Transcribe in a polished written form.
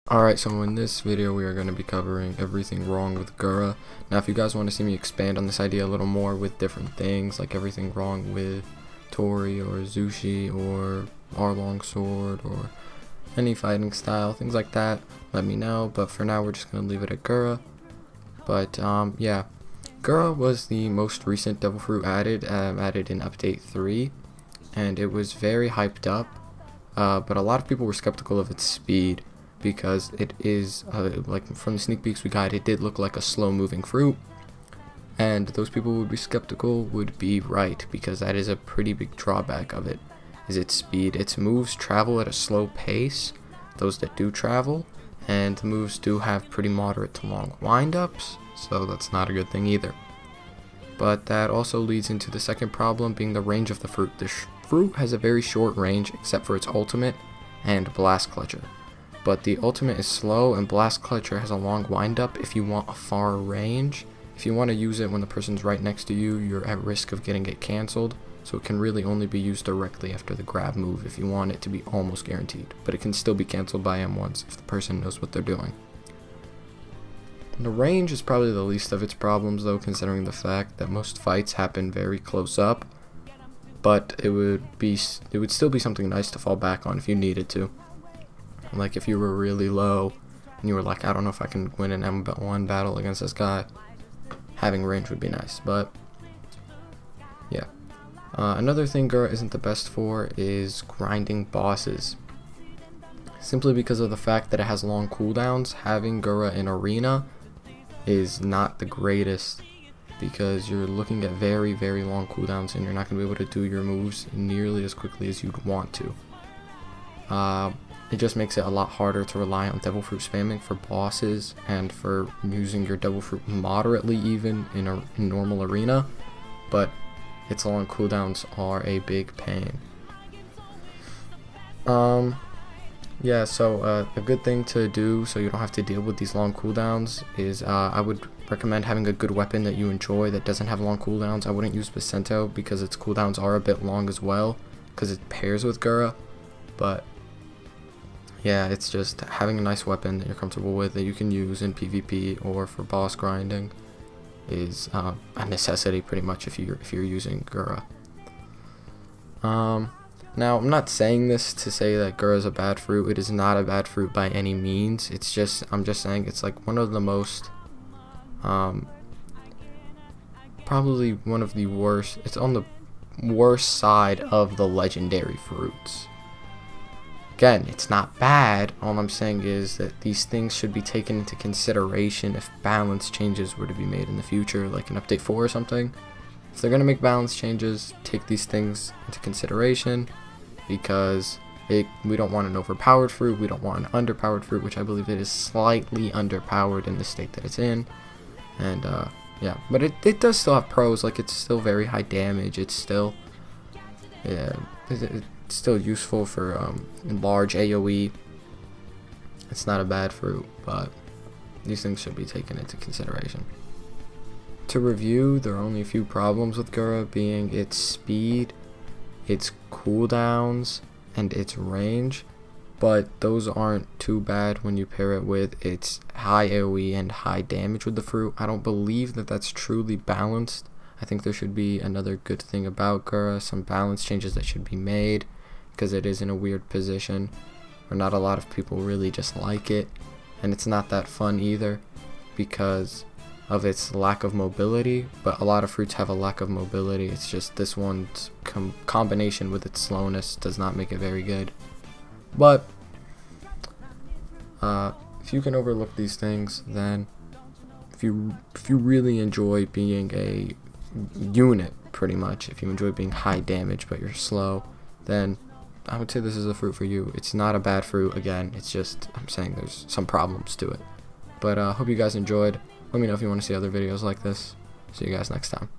Alright, so in this video we are going to be covering everything wrong with Gura. Now if you guys want to see me expand on this idea a little more with different things, like everything wrong with Tori or Zushi or Arlong Sword or any fighting style, things like that, let me know. But for now we're just going to leave it at Gura. But yeah, Gura was the most recent Devil Fruit added in update 3, and it was very hyped up, but a lot of people were skeptical of its speed, because it is, like from the sneak peeks we got, it did look like a slow moving fruit, and those people who would be skeptical would be right, because that is a pretty big drawback of it, is its speed. Its moves travel at a slow pace, those that do travel, and the moves do have pretty moderate to long windups, so that's not a good thing either. But that also leads into the second problem, being the range of the fruit. The fruit has a very short range except for its ultimate and Blast Clutcher. But the ultimate is slow, and Blast Clutcher has a long windup if you want a far range. If you want to use it when the person's right next to you, you're at risk of getting it cancelled, so it can really only be used directly after the grab move if you want it to be almost guaranteed. But it can still be cancelled by M1s if the person knows what they're doing. The range is probably the least of its problems though, considering the fact that most fights happen very close up, but it would still be something nice to fall back on if you needed to. Like if you were really low and you were like, I don't know if I can win an M1 battle against this guy, having range would be nice. But yeah, another thing Gura isn't the best for is grinding bosses. Simply because of the fact that it has long cooldowns, having Gura in arena is not the greatest, because you're looking at very, very long cooldowns and you're not going to be able to do your moves nearly as quickly as you'd want to. It just makes it a lot harder to rely on Devil Fruit spamming for bosses and for using your Devil Fruit moderately even in normal arena, but its long cooldowns are a big pain. Yeah, so a good thing to do so you don't have to deal with these long cooldowns is I would recommend having a good weapon that you enjoy that doesn't have long cooldowns. I wouldn't use Vicento because its cooldowns are a bit long as well, because it pairs with Gura, but yeah, it's just having a nice weapon that you're comfortable with that you can use in PvP or for boss grinding is a necessity pretty much if you're using Gura. Now I'm not saying this to say that Gura is a bad fruit. It is not a bad fruit by any means. It's just, I'm just saying it's like one of the most probably one of the worst. It's on the worst side of the legendary fruits. Again, it's not bad. All I'm saying is that these things should be taken into consideration if balance changes were to be made in the future, like in update 4 or something. If they're going to make balance changes, take these things into consideration, because we don't want an overpowered fruit, we don't want an underpowered fruit, which I believe it is slightly underpowered in the state that it's in. And yeah, but it does still have pros, like it's still very high damage, it's still, yeah, it's still useful for large AoE. It's not a bad fruit, but these things should be taken into consideration. To review, there are only a few problems with Gura, being its speed, its cooldowns, and its range, but those aren't too bad when you pair it with its high AoE and high damage with the fruit. I don't believe that that's truly balanced. I think there should be another good thing about Gura, some balance changes that should be made, because it is in a weird position where not a lot of people really just like it, and it's not that fun either because of its lack of mobility. But a lot of fruits have a lack of mobility. It's just this one's combination with its slowness does not make it very good. But if you can overlook these things, then if you really enjoy being a unit, pretty much, if you enjoy being high damage but you're slow, then I would say this is a fruit for you. It's not a bad fruit, again, it's just, I'm saying there's some problems to it. But hope you guys enjoyed. Let me know if you want to see other videos like this. See you guys next time.